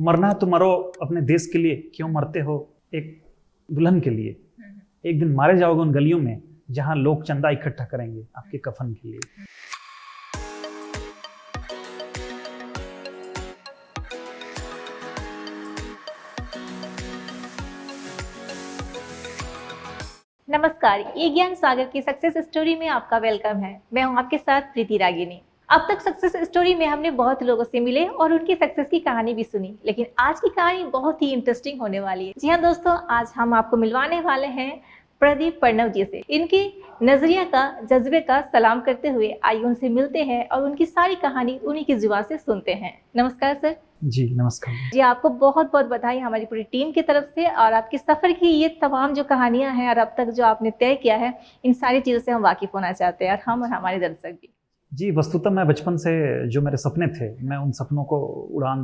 मरना तो मरो अपने देश के लिए, क्यों मरते हो एक दुल्हन के लिए। एक दिन मारे जाओगे उन गलियों में जहां लोग चंदा इकट्ठा करेंगे आपके कफन के लिए। नमस्कार, ये ज्ञान सागर की सक्सेस स्टोरी में आपका वेलकम है। मैं हूं आपके साथ प्रीति रागिनी। अब तक सक्सेस स्टोरी में हमने बहुत लोगों से मिले और उनकी सक्सेस की कहानी भी सुनी, लेकिन आज की कहानी बहुत ही इंटरेस्टिंग होने वाली है। जी हाँ दोस्तों, आज हम आपको मिलवाने वाले हैं प्रदीप प्रणव जी से। इनकी नजरिया का, जज्बे का सलाम करते हुए आइए उनसे मिलते हैं और उनकी सारी कहानी उन्हीं की जुबान से सुनते हैं। नमस्कार सर। जी नमस्कार जी, आपको बहुत बहुत बधाई हमारी पूरी टीम की तरफ से। और आपके सफ़र की ये तमाम जो कहानियां हैं और अब तक जो आपने तय किया है, इन सारी चीज़ों से हम वाकिफ़ होना चाहते हैं, और हम और हमारे दर्शक भी। जी। वस्तुतः मैं बचपन से जो मेरे सपने थे, मैं उन सपनों को उड़ान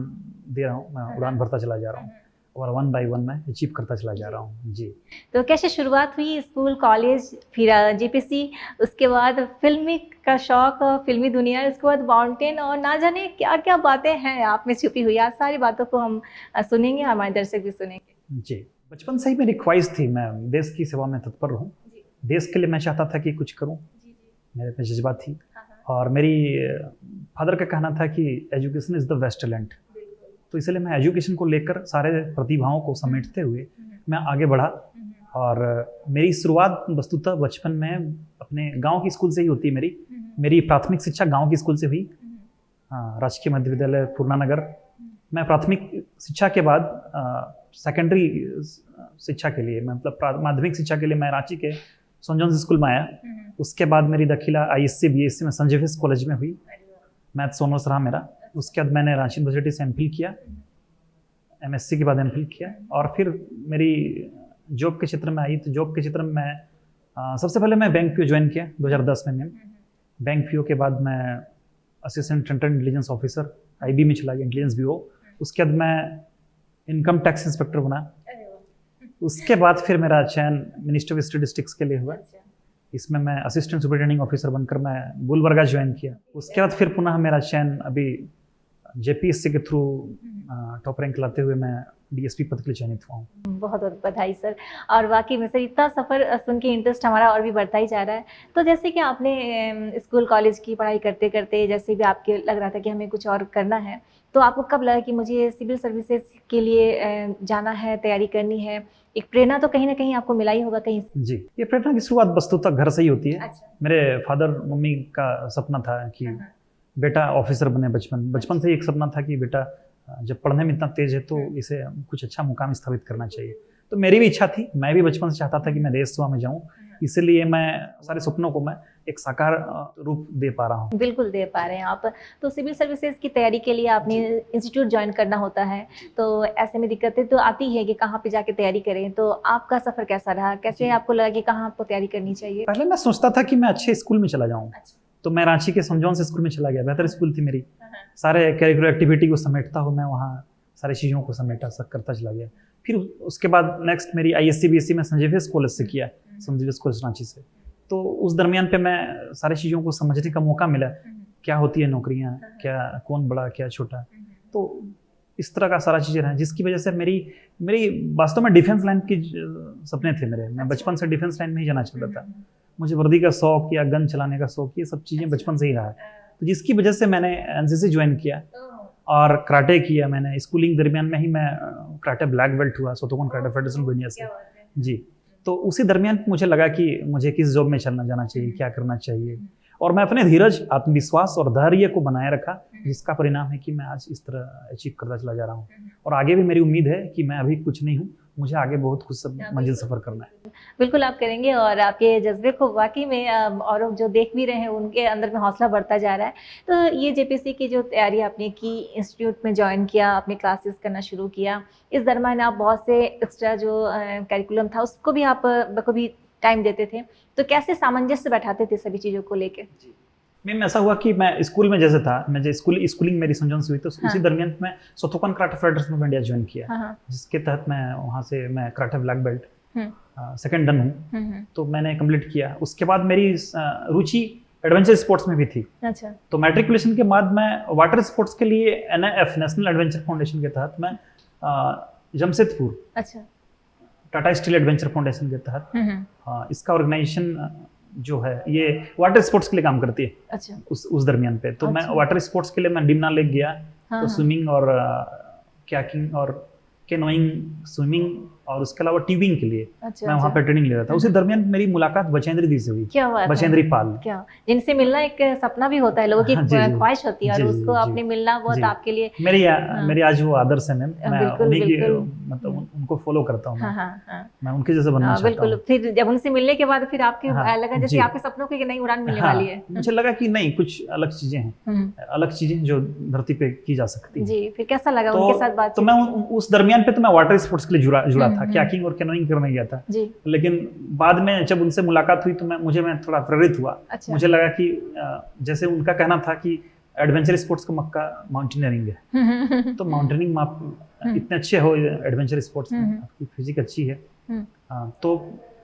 दे रहा हूँ, मैं उड़ान भरता चला जा रहा हूँ और वन बाय वन मैं अचीव करता चला जा रहा हूँ। जी। तो कैसे शुरुआत हुई, स्कूल, कॉलेज, फिर जेपीसी, उसके बाद फिल्मी का शौक, फिल्मी दुनिया, उसके बाद माउंटेन, और ना जाने क्या क्या बातें हैं आप में छुपी हुई। आज सारी बातों को हम सुनेंगे, हमारे दर्शक भी सुनेंगे। जी, बचपन से ही मेरी ख्वाहिश थी मैं देश की सेवा में तत्पर रहूं। देश के लिए मैं चाहता था कि कुछ करूं, मेरे में जज्बा थी। और मेरी फादर का कहना था कि education is the best talent. तो इसलिए मैं एजुकेशन को लेकर सारे प्रतिभाओं को समेटते हुए मैं आगे बढ़ा। और मेरी शुरुआत वस्तुतः बचपन में अपने गांव की स्कूल से ही होती है। मेरी प्राथमिक शिक्षा गांव की स्कूल से हुई, राजकीय मध्य विद्यालय पूर्णानगर। मैं प्राथमिक शिक्षा के बाद सेकेंडरी शिक्षा के लिए, मतलब माध्यमिक शिक्षा के लिए मैं रांची के सेंट जॉन्स स्कूल में आया। उसके बाद मेरी दाखिला आईएससी बीएससी में संत जेवियर्स कॉलेज में हुई। मैथ्स ऑनर्स रहा मेरा। उसके बाद मैंने रांची यूनिवर्सिटी से एमफिल किया, एमएससी के बाद एमफिल किया। और फिर मेरी जॉब के क्षेत्र में आई। तो जॉब के क्षेत्र में मैं सबसे पहले मैं बैंक पीओ ज्वाइन किया 2010 में। बैंक पीओ के बाद मैं assistant central intelligence officer IB में चला गया, इंटेलिजेंस ब्यूरो। उसके बाद मैं इनकम टैक्स इंस्पेक्टर बना। उसके बाद फिर मेरा चयन मिनिस्ट्री ऑफ स्टैटिस्टिक्स के लिए हुआ। इसमें मैं असिस्टेंट सुपरिटेंडिंग ऑफिसर बनकर मैं गुलबर्गा ज्वाइन किया। उसके बाद फिर पुनः मेरा चयन अभी जेपीएससी के थ्रू टॉप रैंक लाते हुए मैं डीएसपी पद के लिए चयनित हुआ हूँ। बहुत बहुत बधाई सर। और वाकई में सर, इतना सफ़र सुन के इंटरेस्ट हमारा और भी बढ़ता ही जा रहा है। तो जैसे कि आपने स्कूल कॉलेज की पढ़ाई करते करते जैसे भी आपके लग रहा था कि हमें कुछ और करना है, तो आपको कब लगा कि मुझे सिविल सर्विसेज के लिए जाना है, तैयारी करनी है? एक प्रेरणा तो कहीं ना कहीं आपको मिला ही होगा कहीं से। जी, ये प्रेरणा की शुरुआत वस्तुतः घर से ही होती है। अच्छा। मेरे फादर मम्मी का सपना था कि बेटा ऑफिसर बने। बचपन से ही एक सपना था कि बेटा जब पढ़ने में इतना तेज है तो इसे कुछ अच्छा मुकाम स्थापित करना चाहिए। तो मेरी भी इच्छा थी, मैं भी बचपन से चाहता था कि मैं देश सेवा में जाऊं। इसलिए मैं सारे सपनों को मैं एक साकार रूप दे पा रहा हूं। बिल्कुल दे पा रहे हैं आप। तो सिविल सर्विसेज की तैयारी के लिए आपने इंस्टीट्यूट ज्वाइन करना होता है, तो ऐसे में दिक्कतें तो आती है कि कहाँ पे जाके तैयारी करें। तो आपका सफ़र कैसा रहा? कैसे आपको लगा कि कहाँ आपको तैयारी करनी चाहिए? पहले मैं सोचता था कि मैं अच्छे स्कूल में चला जाऊँ। तो मैं रांची के सेंट जॉन्स स्कूल में चला गया। बेहतर स्कूल थी मेरी, सारे करिकुलर एक्टिविटी को समेटता हूँ मैं वहाँ, सारी चीज़ों को समेटा सब करता चला गया। फिर उसके बाद नेक्स्ट मेरी आईएससी बीएससी में संत जेवियर्स कॉलेज से किया, संत जेवियर्स कॉलेज रांची से। तो उस दरमियान पे मैं सारी चीज़ों को समझने का मौका मिला, क्या होती है नौकरियाँ, क्या कौन बड़ा क्या छोटा। तो इस तरह का सारा चीज़ें रहा, जिसकी वजह से मेरी वास्तव में डिफेंस लाइन की सपने थे मेरे। मैं बचपन से डिफेंस लाइन में ही जाना चाहता था। मुझे वर्दी का शौक या गन चलाने का शौक, ये सब चीज़ें बचपन से ही रहा है। तो जिसकी वजह से मैंने एनसीसी ज्वाइन किया और कराटे किया। मैंने स्कूलिंग दरमियान में ही मैं कराटे ब्लैक बेल्ट हुआ Shotokan karate federation of India से। जी। तो उसी दरमियान मुझे लगा कि मुझे किस जॉब में चलना जाना चाहिए, क्या करना चाहिए। और मैं अपने धीरज, आत्मविश्वास और धैर्य को बनाए रखा, जिसका परिणाम है कि मैं आज इस तरह अचीव करता चला जा रहा हूँ। और आगे भी मेरी उम्मीद है कि मैं अभी कुछ नहीं हूँ, मुझे आगे बहुत कुछ मंजिल सफ़र करना है। बिल्कुल आप करेंगे, और आपके जज्बे को वाकई में और जो देख भी रहे हैं उनके अंदर में हौसला बढ़ता जा रहा है। तो ये जेपीसी की जो तैयारी आपने की, इंस्टीट्यूट में ज्वाइन किया, आपने क्लासेस करना शुरू किया, इस दरमियान आप बहुत से एक्स्ट्रा जो करिकुलम था उसको भी आप बखूबी टाइम देते थे। तो कैसे सामंजस्य बैठाते थे सभी चीज़ों को लेके? मैम ऐसा हुआ कि मैं स्कूल में जैसे था, मैं जैसे स्कूलिंग मेरी सेंट जॉन्स हुई, तो उसी दरमियान मैं Shotokan karate federation of India join किया, जिसके तहत मैं वहाँ से मैं karate black belt second done हूँ। तो मैंने कंप्लीट किया। उसके बाद मेरी रुचि एडवेंचर स्पोर्ट्स में भी थी। अच्छा। तो मैट्रिकुलेशन के बाद मैं वाटर स्पोर्ट्स के लिए NAF नेशनल एडवेंचर फाउंडेशन के तहत मैं जमशेदपुर अच्छा। टाटा स्टील एडवेंचर फाउंडेशन के तहत हम्म। इसका ऑर्गेनाइजेशन जो है ये वाटर स्पोर्ट्स के लिए काम करती है। अच्छा। उस दरमियान पे तो मैं अच्छा। वाटर स्पोर्ट्स के लिए मैं डिमना लेक गया। हाँ, तो हाँ। स्विमिंग और कैकिंग और कैनोइंग, स्विमिंग और उसके अलावा ट्यूबिंग के लिए अच्छा, मैं वहाँ अच्छा। पे ट्रेनिंग ले रहा था। उसी दरमियान मेरी मुलाकात बचेंद्र दी से हुई। क्या बात है। बचेंद्री पाल। क्या, जिनसे मिलना एक सपना भी होता है, लोगों की हाँ, जी, जी। ख्वाहिश होती है, और जी, जी, उसको जी, आपने मिलना बहुत जी। आपके लिए। मेरी आज वो आदर्श है मैम। मैं बिल्कुल, उन्हीं की बिल्कुल। मतलब उनको फॉलो करता हूँ। हाँ, हाँ, हाँ। मैं उनके जैसे बनना चाहता बिल्कुल। हूँ। फिर जब उनसे मिलने के बाद फिर आपके हाँ, लगा जैसे जी। आपके सपनों की एक नई उड़ान मिलने हाँ, वाली है। मुझे लगा कि नहीं, कुछ अलग चीजें हैं, अलग चीजें जो धरती पे की जा सकती हैं। जी, फिर कैसा लगा तो उनके साथ बातचीत? तो मैं उस दरमियान पे तो मैं वाटर स्पोर्ट्स के लिए जुड़ा था, हम्म। कैकिंग और कैनोइंग करने गया था। जी। लेकिन बाद में जब उनसे मुलाकात हुई तो मैं थोड़ा प्रेरित हुआ। अच्छा। मुझे लगा कि जैसे उनका कहना था कि एडवेंचर स्पोर्ट्स का मक्का माउंटेनियरिंग है। तो माउंटेनिंग में आप इतने अच्छे हो एडवेंचर स्पोर्ट्स में, आपकी फिजिक अच्छी है, तो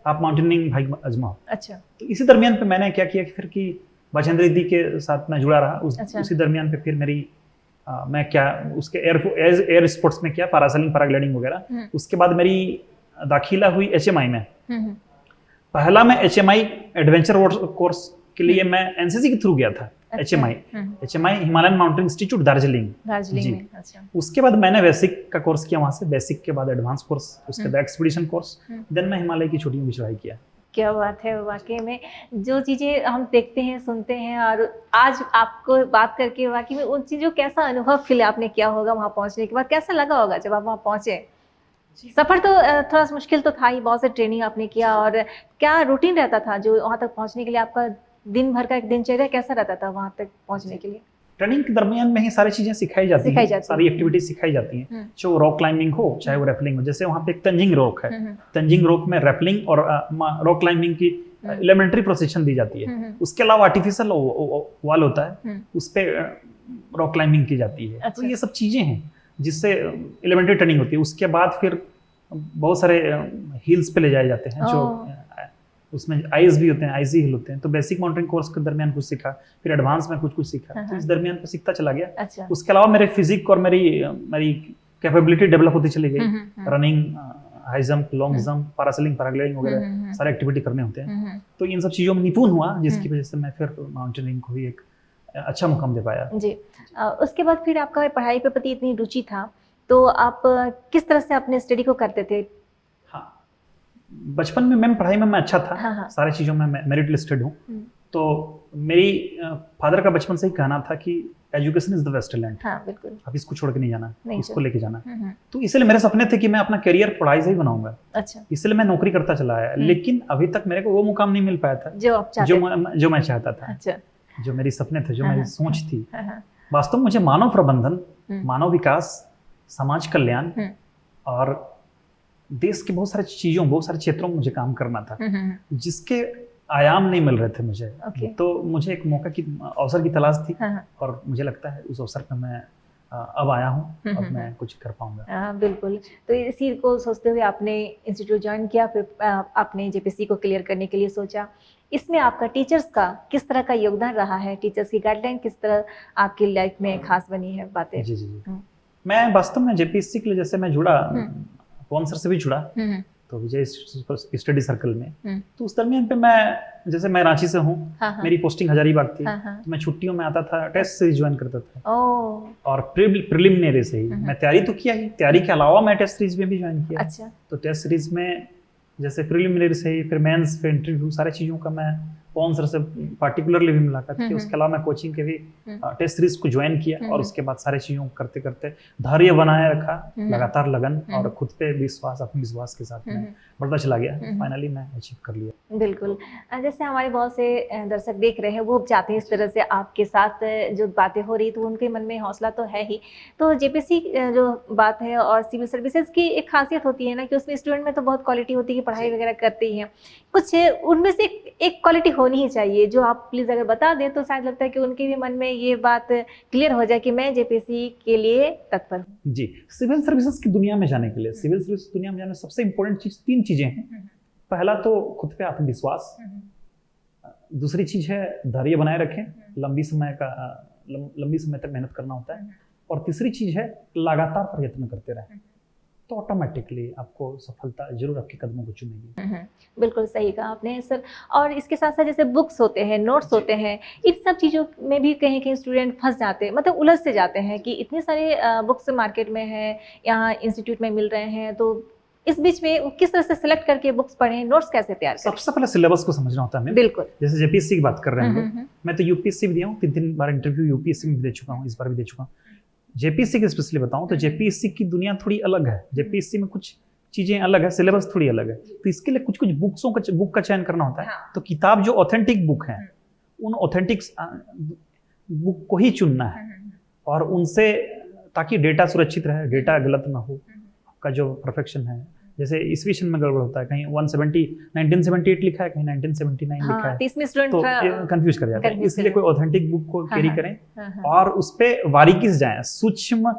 आप माउंटेनियरिंग भाई आजमाओ। अच्छा। तो इसी दरमियान पे मैंने क्या किया कि फिर कि बचेंद्र दी के साथ मैं जुड़ा रहा। अच्छा। उसी दरमियान पे फिर मैं क्या उसके एयर स्पोर्ट्स में किया, पैरासेलिंग, पैराग्लाइडिंग वगैरह। उसके बाद मेरी दाखिला हुई HMI में। पहला मैं HMI एडवेंचर कोर्स के लिए मैं NCC के थ्रू गया था। अच्छा। HMI Himalayan mountain institute Darjeeling में। अच्छा। उसके बाद मैंने बेसिक का कोर्स किया वहां से, बेसिक के बाद एडवांस कोर्स, उसके बाद एक्सपीडिशन कोर्स, देन मैं हिमालय की छोटियों की चढ़ाई किया। क्या बात है। वाकई में जो चीज़ें हम देखते हैं, सुनते हैं, और आज आपको बात करके वाकई में उन चीज़ों कैसा अनुभव फील आपने किया होगा वहाँ पहुँचने के बाद, कैसा लगा होगा जब आप वहाँ पहुँचे? सफ़र तो थोड़ा मुश्किल तो था ही, बहुत से ट्रेनिंग आपने किया, और क्या रूटीन रहता था जो वहाँ तक पहुँचने के लिए? आपका दिन भर का एक दिनचर्या कैसा रहता था वहाँ तक पहुँचने के लिए? ट्रेनिंग के दरमियान में ही सारी चीजें सिखाई जाती हैं, सारी एक्टिविटीज सिखाई जाती हैं, जो रॉक क्लाइंबिंग हो चाहे वो रैपलिंग हो। जैसे वहाँ पे एक तंजिंग रॉक है, तंजिंग रॉक में रैपलिंग और रॉक क्लाइंबिंग की एलिमेंट्री प्रोसेशन दी जाती है। उसके अलावा आर्टिफिशियल वॉल होता है, उस पे रॉक क्लाइंबिंग की जाती है। तो ये सब चीजें हैं जिससे एलिमेंट्री ट्रेनिंग होती है। उसके बाद फिर बहुत सारे हिल्स पे ले जाए जाते हैं, जो उसमें आइस भी होते हैं, आइसी हिल होते हैं। तो बेसिक माउंटेनिंग कोर्स के दरमियान कुछ सीखा, फिर एडवांस में कुछ सीखा। तो इस दरमियान पे सीखता चला गया। अच्छा। उसके अलावा मेरे फिजिक और मेरी कैपेबिलिटी डेवलप होती चली गई। Running, high jump, long jump, parasailing, paragliding वगैरह सारे एक्टिविटी करने होते हैं। तो इन सब चीज़ों में निपुण हुआ, जिसकी वजह से मैं फिर माउंटेनिंग को ही एक अच्छा मुकाम दे पाया। जी। उसके बाद फिर आपका पढ़ाई के प्रति इतनी रुचि था, तो आप किस तरह से अपने स्टडी को करते थे? हाँ, बचपन में मैं पढ़ाई में मैं अच्छा था। हाँ। सारी चीज़ों में मैं मेरिट लिस्टेड हूँ। तो मेरी फादर का बचपन से ही कहना था कि education is the best talent. हाँ, बिल्कुल। अब इसको छोड़ के नहीं जाना, इसको लेके जाना। तो इसलिए मेरे सपने थे कि मैं अपना करियर पढ़ाई से ही बनाऊंगा। अच्छा। इसलिए मैं नौकरी करता चला आया, लेकिन अभी तक मेरे को वो मुकाम नहीं मिल पाया था जो मैं चाहता था। अच्छा। जो मेरी सपने थे, जो मेरी सोच थी। वास्तव में मुझे मानव प्रबंधन, मानव विकास, समाज कल्याण और देश के बहुत सारे चीजों, बहुत सारे क्षेत्रों में मुझे काम करना था, जिसके आयाम नहीं मिल रहे थे मुझे। तो मुझे एक मौका की, अवसर की तलाश थी। और मुझे लगता है उस अवसर पर मैं अब आया हूँ, अब मैं कुछ कर पाऊंगा। बिल्कुल। तो इसी को सोचते हुए आपने इंस्टीट्यूट ज्वाइन किया, फिर आपने JPSC को क्लियर करने के लिए सोचा। इसमें आपका टीचर्स का किस तरह का योगदान रहा है? टीचर्स की गाइडलाइन किस तरह आपकी लाइफ में खास बनी है बातें? जी। मैं वास्तव में JPSC के लिए जैसे मैं जुड़ा, पवन सर से भी जुड़ा, तो विजय स्टडी सर्कल में। तो उस दरमियान पे मैं रांची से हूँ। मेरी पोस्टिंग हजारीबाग थी। तो मैं छुट्टियों में आता था, टेस्ट सीरीज ज्वाइन करता था। और प्रिलिमिनरी से ही मैं तैयारी तो किया ही, तैयारी के अलावा मैं टेस्ट सीरीज में भी ज्वाइन किया। अच्छा। तो टेस्ट सीरीज में जैसे प्रिलिमिनरी से ही, फिर मेंस, फिर इंटरव्यू, सारे चीज़ों का मैं पवन सर से पार्टिकुलरली भी मुलाकात की। उसके अलावा मैं कोचिंग के भी टेस्ट सीरीज को ज्वाइन किया, और उसके बाद सारे चीज़ों को करते करते धैर्य बनाए रखा, लगातार लगन और खुद पे विश्वास, आत्मविश्वास के साथ में बढ़ता चला गया। फाइनली मैं अचीव कर लिया। बिल्कुल। जैसे हमारे बहुत से दर्शक देख रहे हैं, वो चाहते हैं इस तरह से आपके साथ जो बातें हो रही, तो उनके मन में हौसला तो है ही। तो JPSC जो बात है और सिविल सर्विसेज की एक खासियत होती है ना, कि उसमें स्टूडेंट में तो बहुत क्वालिटी होती है कि पढ़ाई वगैरह करते ही हैं, कुछ उनमें से एक क्वालिटी होनी ही चाहिए, जो आप प्लीज़ अगर बता दें तो शायद लगता है कि उनके भी मन में ये बात क्लियर हो जाए कि मैं JPSC के लिए तत्पर हूँ। जी, सिविल सर्विसेज की दुनिया में जाने के लिए, सिविल सर्विस दुनिया में जाने सबसे इंपॉर्टेंट चीज 3 चीजें हैं। पहला तो खुद पे आत्मविश्वास, दूसरी चीज़ है धैर्य बनाए रखें, लंबी समय तक मेहनत करना होता है। और तीसरी चीज़ है लगातार प्रयत्न करते रहें, तो ऑटोमेटिकली आपको सफलता जरूर आपके कदमों को चूमेगी। बिल्कुल सही कहा आपने सर। और इसके साथ साथ जैसे बुक्स होते हैं, नोट्स होते हैं, इन सब चीज़ों में भी कहीं कहीं स्टूडेंट फंस जाते हैं, मतलब उलझ से जाते हैं कि इतने सारे बुक्स मार्केट में हैं, यहाँ इंस्टीट्यूट में मिल रहे हैं, तो इस बीच में किस तरह से सिलेक्ट करके बुक्स पढ़ें, नोट्स कैसे तैयार करें? सबसे पहले सिलेबस को समझना होता है हमें। बिल्कुल। जैसे जेपीएससी की बात कर रहे हैं हम लोग, मैं तो यूपीएससी भी दिया हूँ, 3 बार इंटरव्यू यूपीएससी में भी दे चुका हूँ, इस बार भी दे चुका हूँ। जेपीएससी की स्पेशली बताऊँ तो जेपीएससी की दुनिया थोड़ी अलग है। जेपीएससी में कुछ चीज़ें अलग है, सिलेबस थोड़ी अलग है, तो इसके लिए कुछ बुक का चयन करना होता है। तो किताब जो ऑथेंटिक बुक है, उन ऑथेंटिक बुक को ही चुनना है, और उनसे ताकि डेटा सुरक्षित रहे, डेटा गलत ना हो, आपका जो परफेक्शन है। जैसे ईस्वीसन में गड़बड़ होता है, कहीं 1978 लिखा है, कहीं 1979 लिखा है, तो कंफ्यूज कर जाता है। इसलिए कोई ऑथेंटिक बुक को कैरी करें और उस पर बारीकी से जाएं, सूक्ष्म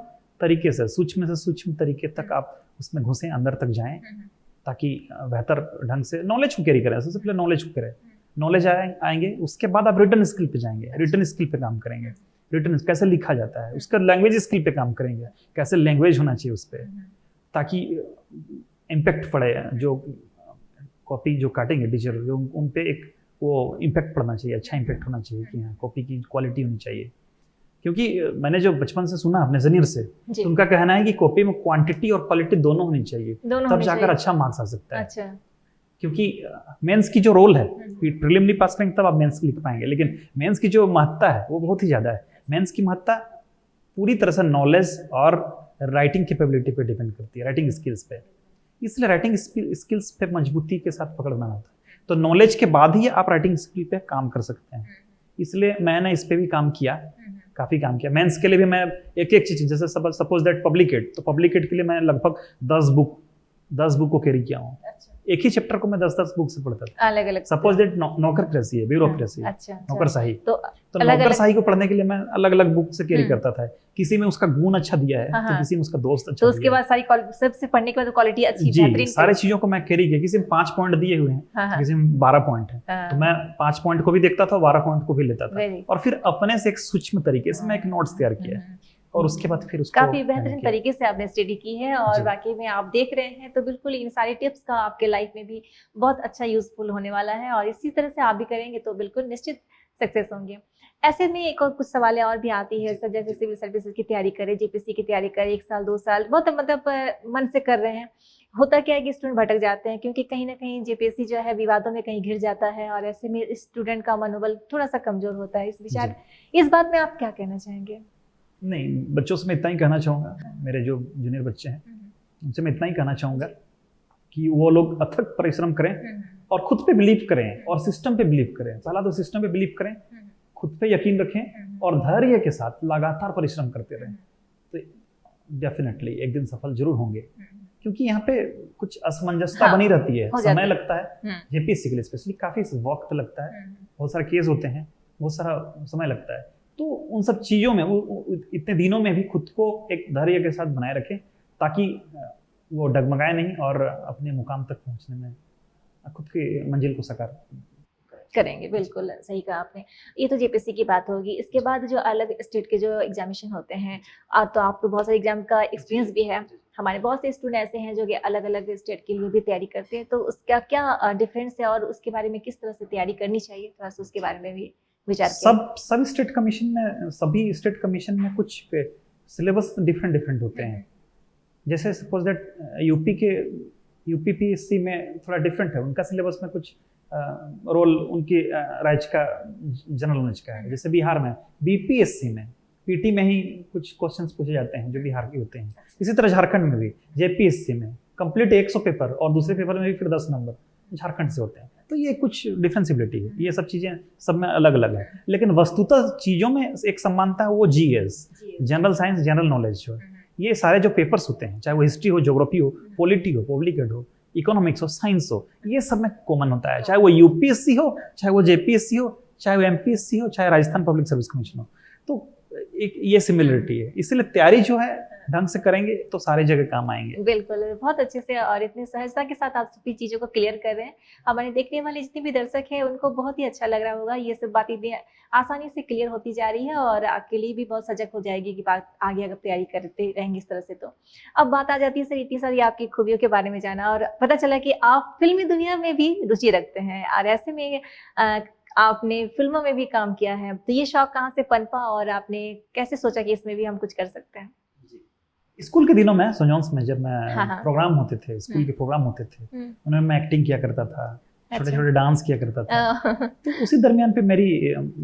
से सूक्ष्म तरीके तक आप उसमें घुसें, अंदर तक जाएं, ताकि बेहतर ढंग से नॉलेज को कैरी करें। सबसे पहले नॉलेज को करें, नॉलेज आएंगे, उसके बाद आप रिटर्न स्किल पे जाएंगे, रिटर्न स्किल पे काम करेंगे, रिटर्न कैसे लिखा जाता है, उसका लैंग्वेज स्किल पे काम करेंगे, कैसे लैंग्वेज होना चाहिए उस पर, ताकि इम्पैक्ट पड़े। जो कॉपी जो काटेंगे टीचर, जो उन पे एक वो इम्पैक्ट पड़ना चाहिए, अच्छा इम्पैक्ट होना चाहिए कि हाँ कॉपी की क्वालिटी होनी चाहिए। क्योंकि मैंने जो बचपन से सुना अपने जनीर से, तो उनका कहना है कि कॉपी में क्वांटिटी और क्वालिटी दोनों होनी चाहिए, तब जाकर अच्छा मार्क्स आ सकता है। अच्छा। क्योंकि मेंस की जो रोल है, प्रीलिमिनरी पास करेंगे तब आप मेंस लिख पाएंगे, लेकिन मेंस की जो महत्ता है वो बहुत ही ज़्यादा है। मेंस की महत्ता पूरी तरह से नॉलेज और राइटिंग कैपेबिलिटी पे डिपेंड करती है, राइटिंग स्किल्स पे। इसलिए राइटिंग स्किल्स पे मजबूती के साथ पकड़ना होता है, तो नॉलेज के बाद ही आप राइटिंग स्किल पे काम कर सकते हैं। इसलिए मैंने इस पे भी काम किया, काफ़ी काम किया। मेंस के लिए भी मैं एक चीज़, जैसे सपोज दैट पब्लिकेट, तो पब्लिकेट के लिए मैं लगभग 10 बुक को कैरी किया हूँ। एक ही चैप्टर को मैं 10 बुक से पढ़ता था, अलग अलग। सपोज दैट नौकरशाही है, ब्यूरोक्रेसी है, नौकरशाही, तो नौकरशाही को पढ़ने के लिए मैं अलग अलग बुक से कैरी करता था। किसी में उसका गुण अच्छा दिया है, तो किसी में उसका दोस्त अच्छा, तो उसके बाद सारी सबसे पढ़ने के बाद क्वालिटी अच्छी, जी, सारी चीजों को मैं कैरी किया। किसी में 5 पॉइंट दिए हुए हैं, किसी में 12 पॉइंट है, तो मैं 5 पॉइंट को भी देखता था, 12 पॉइंट को भी लेता था, और फिर अपने से एक सूक्ष्म तरीके से मैं एक नोट्स तैयार किया, और उसके बाद फिर उसको काफी बेहतरीन तरीके से आपने स्टडी की है, और वाकई में आप देख रहे हैं तो बिल्कुल इन सारी टिप्स का आपके लाइफ में भी बहुत अच्छा यूजफुल होने वाला है, और इसी तरह से आप भी करेंगे तो बिल्कुल निश्चित सक्सेस होंगे। ऐसे में एक और कुछ सवाल और भी आती है सर, जैसे सिविल सर्विसेज की तैयारी करें, जेपीएससी की तैयारी करें, 1 साल 2 साल बहुत मतलब मन से कर रहे हैं, होता क्या है कि स्टूडेंट भटक जाते हैं, क्योंकि कहीं ना कहीं जेपीएससी जो है विवादों में कहीं घिर जाता है, और ऐसे में स्टूडेंट का मनोबल थोड़ा सा कमजोर होता है। इस बात में आप क्या कहना चाहेंगे? नहीं, बच्चों से मैं इतना ही कहना चाहूँगा, मेरे जो जूनियर बच्चे हैं उनसे मैं इतना ही कहना चाहूँगा कि वो लोग अथक परिश्रम करें और खुद पे बिलीव करें और सिस्टम पे बिलीव करें। पहला तो सिस्टम पे बिलीव करें, खुद पे यकीन रखें और धैर्य के साथ लगातार परिश्रम करते रहें, तो डेफिनेटली एक दिन सफल जरूर होंगे। क्योंकि यहाँ पे कुछ असमंजसता बनी रहती है, समय लगता है, जेपीएससी के लिए स्पेशली काफ़ी वक्त लगता है, बहुत सारे केस होते हैं, बहुत सारा समय लगता है। तो उन सब चीज़ों में वो इतने दिनों में भी खुद को एक धैर्य के साथ बनाए रखें, ताकि वो डगमगाए नहीं और अपने मुकाम तक पहुंचने में खुद की मंजिल को साकार करेंगे। बिल्कुल सही कहा आपने। ये तो जेपीएससी की बात होगी। इसके बाद जो अलग स्टेट के जो एग्जामिनेशन होते हैं, तो आपको बहुत सारे एग्जाम का एक्सपीरियंस भी है। हमारे बहुत से स्टूडेंट ऐसे हैं जो कि अलग अलग स्टेट के लिए भी तैयारी करते हैं, तो उसका क्या डिफरेंस है और उसके बारे में किस तरह से तैयारी करनी चाहिए, थोड़ा सा उसके बारे में भी विचार सब स्टेट कमीशन में, सभी स्टेट कमीशन में कुछ सिलेबस डिफरेंट होते हैं। जैसे सपोज दैट यूपीपीएससी में थोड़ा डिफरेंट है, उनका सिलेबस में कुछ रोल उनकी राज्य का जनरल नॉलेज का है। जैसे बिहार में बीपीएससी में पीटी में ही कुछ क्वेश्चंस पूछे जाते हैं जो बिहार के होते हैं। इसी तरह झारखंड में भी जेपीएससी में कंप्लीट 100 पेपर और दूसरे पेपर में भी फिर 10 नंबर झारखंड से होते हैं। तो ये कुछ डिफरेंसिबिलिटी है, ये सब चीज़ें सब में अलग अलग है, लेकिन वस्तुतः चीज़ों में एक समानता है, वो GS, general science, general knowledge जो ये सारे जो पेपर्स होते हैं, चाहे वो हिस्ट्री हो, ज्योग्राफी हो, पॉलिटी हो, पब्लिक एड हो, इकोनॉमिक्स हो, साइंस हो, ये सब में कॉमन होता है। चाहे वो यूपीएससी हो, चाहे वो जेपीएससी हो, चाहे वो एमपीएससी हो, चाहे राजस्थान पब्लिक सर्विस कमीशन हो, तो एक ये सिमिलरिटी है। इसलिए तैयारी जो है ढंग से करेंगे तो सारी जगह काम आएंगे। बिल्कुल, बहुत अच्छे से और इतनी सहजता के साथ आप सभी चीज़ों को क्लियर कर रहे हैं। हमारे देखने वाले जितने भी दर्शक हैं उनको बहुत ही अच्छा लग रहा होगा, ये सब बातें इतनी आसानी से क्लियर होती जा रही है और आपके लिए भी बहुत सजग हो जाएगी कि बात आगे अगर तैयारी करते रहेंगे इस तरह से तो। अब बात आ जाती है सर इतनी सारी आपकी खूबियों के बारे में जाना और पता चला कि आप फ़िल्मी दुनिया में भी रुचि रखते हैं और ऐसे में आपने फ़िल्मों में भी काम किया है, तो ये शौक कहाँ से पनपा और आपने कैसे सोचा कि इसमें भी हम कुछ कर सकते हैं? स्कूल के दिनों में सोजोन्स में जब मैं हाँ। प्रोग्राम होते थे, स्कूल के प्रोग्राम होते थे, उनमें मैं एक्टिंग किया करता था, छोटे छोटे डांस किया करता था। तो उसी दरमियान पे मेरी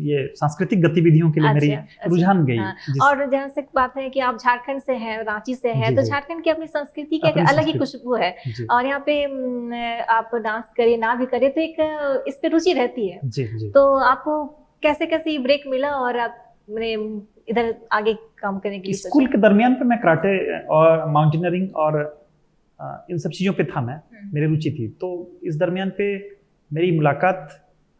ये सांस्कृतिक गतिविधियों के लिए मेरी रुझान गई। और जहाँ से बात है कि आप झारखंड से हैं, रांची से हैं, तो झारखंड की अपनी संस्कृति की एक अलग ही खुशबू है और यहाँ पे आप डांस करें ना भी करें तो एक इस पे रुचि रहती है। तो आपको कैसे कैसे ब्रेक मिला और आपने इधर आगे काम करने के लिए स्कूल के दरमियान पे मैं कराटे और माउंटेनियरिंग और इन सब चीज़ों पे था, मैं मेरी रुचि थी। तो इस दरमियान पे मेरी मुलाकात